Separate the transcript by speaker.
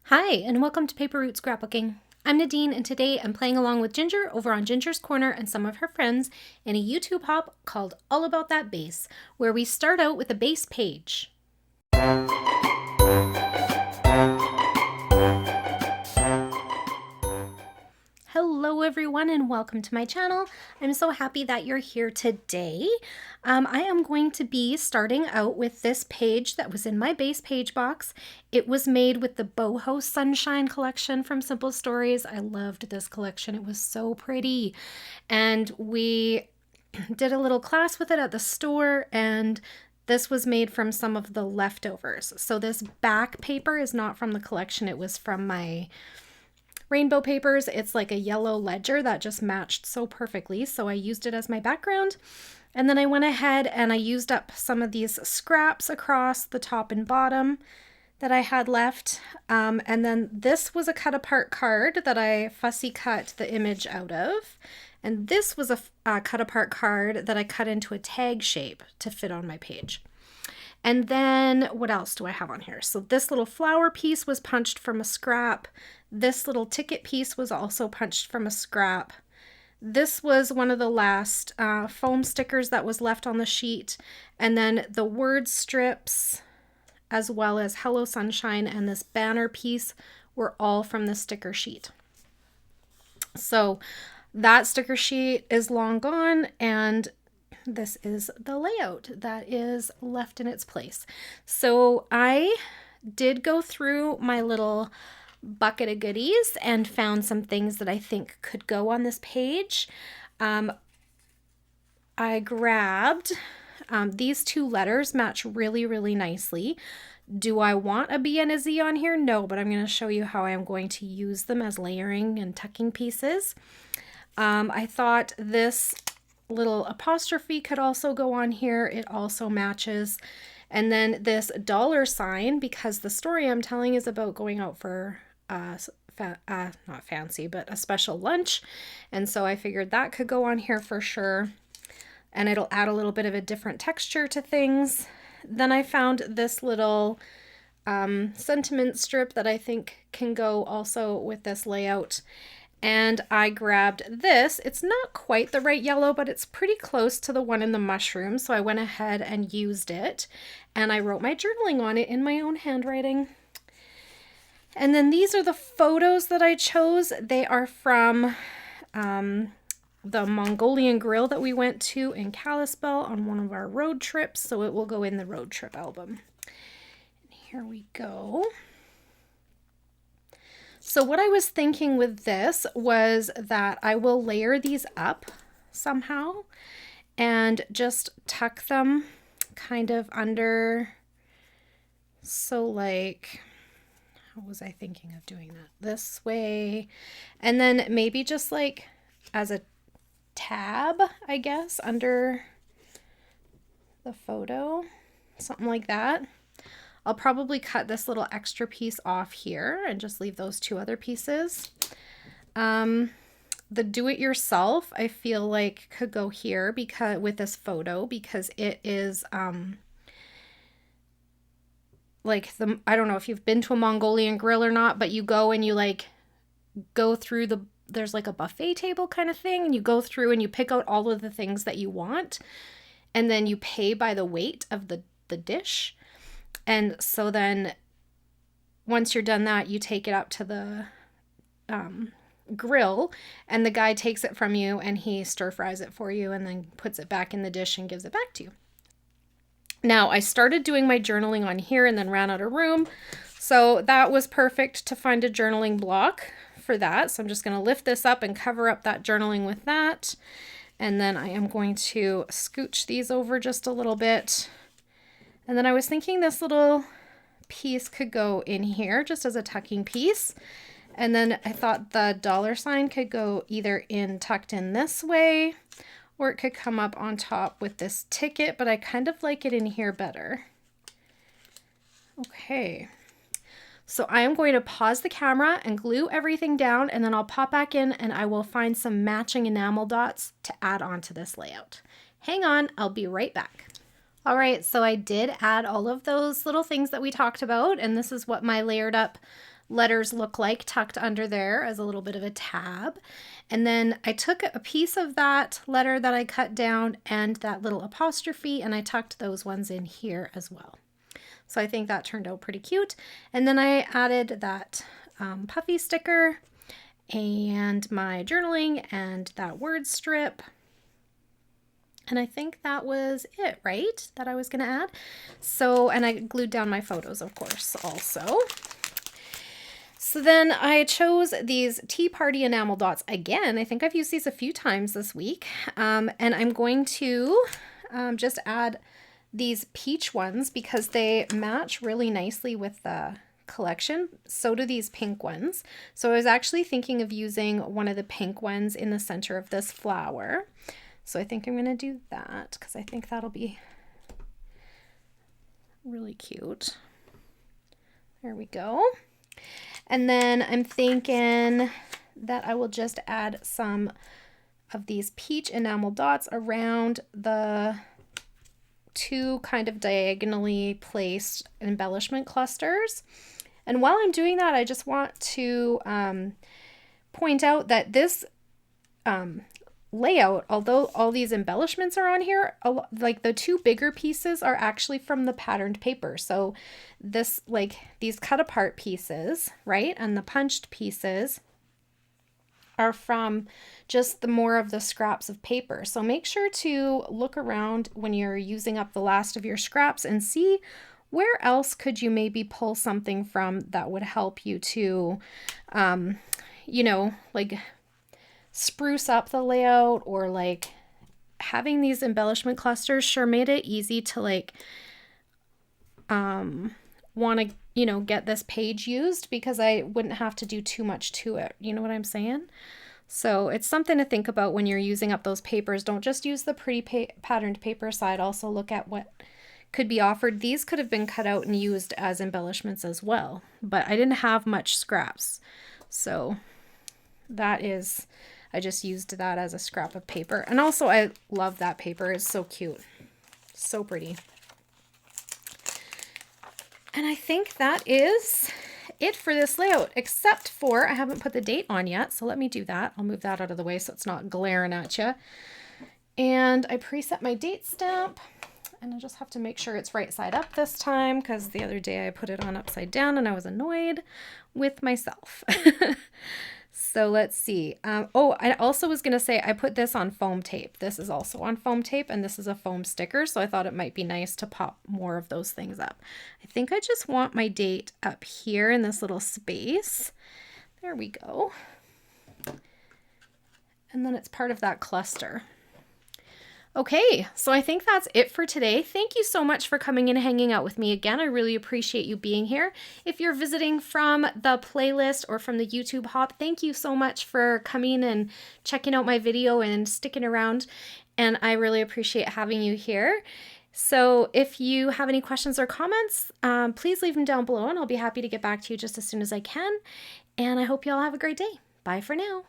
Speaker 1: Hi, and welcome to Paper Route Scrapbooking. I'm Nadine, and today I'm playing along with Ginger over on Ginger's Corner and some of her friends in a YouTube hop called All About That Base, where we start out with a base page. Hello everyone and welcome to my channel. I'm so happy that you're here today. I am going to be starting out with this page that was in my base page box. It was made with the Boho Sunshine collection from Simple Stories. I loved this collection. It was so pretty. And we did a little class with it at the store, and this was made from some of the leftovers. So this back paper is not from the collection. It was from my rainbow papers. It's like a yellow ledger that just matched so perfectly, so I used it as my background. And then I went ahead and I used up some of these scraps across the top and bottom that I had left. And then this was a cut apart card that I fussy cut the image out of. And this was a cut apart card that I cut into a tag shape to fit on my page. And then what else do I have on here? So this little flower piece was punched from a scrap. This little ticket piece was also punched from a scrap. This was one of the last foam stickers that was left on the sheet. And then the word strips, as well as Hello Sunshine and this banner piece, were all from the sticker sheet. So that sticker sheet is long gone, and this is the layout that is left in its place. So I did go through my little bucket of goodies and found some things that I think could go on this page. I grabbed these two letters, match really, really nicely. Do I want a B and a Z on here? No, but I'm going to show you how I am going to use them as layering and tucking pieces. I thought this little apostrophe could also go on here. It also matches. And then this dollar sign, because the story I'm telling is about going out for not fancy, but a special lunch. And so I figured that could go on here for sure. And it'll add a little bit of a different texture to things. Then I found this little sentiment strip that I think can go also with this layout. And I grabbed this. It's not quite the right yellow, but it's pretty close to the one in the mushroom. So I went ahead and used it. And I wrote my journaling on it in my own handwriting. And then these are the photos that I chose. They are from the Mongolian grill that we went to in Kalispell on one of our road trips. So it will go in the road trip album. And here we go. So what I was thinking with this was that I will layer these up somehow and just tuck them kind of under. So like, how was I thinking of doing that? This way. And then maybe just like as a tab, I guess, under the photo, something like that. I'll probably cut this little extra piece off here and just leave those two other pieces. The do-it-yourself, I feel like could go here because with this photo, because it is like I don't know if you've been to a Mongolian grill or not, but you go and you like go through there's like a buffet table kind of thing, and you go through and you pick out all of the things that you want, and then you pay by the weight of the dish. And so then once you're done that, you take it up to the grill, and the guy takes it from you and he stir fries it for you and then puts it back in the dish and gives it back to you. Now, I started doing my journaling on here and then ran out of room. So that was perfect to find a journaling block for that. So I'm just going to lift this up and cover up that journaling with that. And then I am going to scooch these over just a little bit. And then I was thinking this little piece could go in here just as a tucking piece. And then I thought the dollar sign could go either tucked in this way, or it could come up on top with this ticket, but I kind of like it in here better. Okay. So I am going to pause the camera and glue everything down, and then I'll pop back in and I will find some matching enamel dots to add on to this layout. Hang on, I'll be right back. All right, so I did add all of those little things that we talked about, and this is what my layered up letters look like tucked under there as a little bit of a tab. And then I took a piece of that letter that I cut down and that little apostrophe, and I tucked those ones in here as well. So I think that turned out pretty cute. And then I added that puffy sticker and my journaling and that word strip. And I think that was it, right? That I was going to add. So, and I glued down my photos, of course, also. So then I chose these Tea Party enamel dots again. I think I've used these a few times this week. And I'm going to just add these peach ones because they match really nicely with the collection. So do these pink ones. So I was actually thinking of using one of the pink ones in the center of this flower. So I think I'm going to do that because I think that'll be really cute. There we go. And then I'm thinking that I will just add some of these peach enamel dots around the two kind of diagonally placed embellishment clusters. And while I'm doing that, I just want to point out that this layout, although all these embellishments are on here, like the two bigger pieces are actually from the patterned paper. So this, like these cut apart pieces, right, and the punched pieces are from just the more of the scraps of paper. So make sure to look around when you're using up the last of your scraps and see where else could you maybe pull something from that would help you to, you know, like spruce up the layout, or like having these embellishment clusters sure made it easy to like want to, you know, get this page used because I wouldn't have to do too much to it. You know what I'm saying? So it's something to think about when you're using up those papers. Don't just use the pretty patterned paper side. Also look at what could be offered. These could have been cut out and used as embellishments as well, but I didn't have much scraps. So that is, I just used that as a scrap of paper. And also I love that paper. It's so cute. So pretty. And I think that is it for this layout, except for I haven't put the date on yet. So let me do that. I'll move that out of the way so it's not glaring at you. And I preset my date stamp, and I just have to make sure it's right side up this time because the other day I put it on upside down and I was annoyed with myself. So let's see. Oh, I also was going to say I put this on foam tape. This is also on foam tape, and this is a foam sticker. So I thought it might be nice to pop more of those things up. I think I just want my date up here in this little space. There we go. And then it's part of that cluster. Okay, so I think that's it for today. Thank you so much for coming and hanging out with me again. I really appreciate you being here. If you're visiting from the playlist or from the YouTube hop, thank you so much for coming and checking out my video and sticking around. And I really appreciate having you here. So if you have any questions or comments, please leave them down below and I'll be happy to get back to you just as soon as I can. And I hope you all have a great day. Bye for now.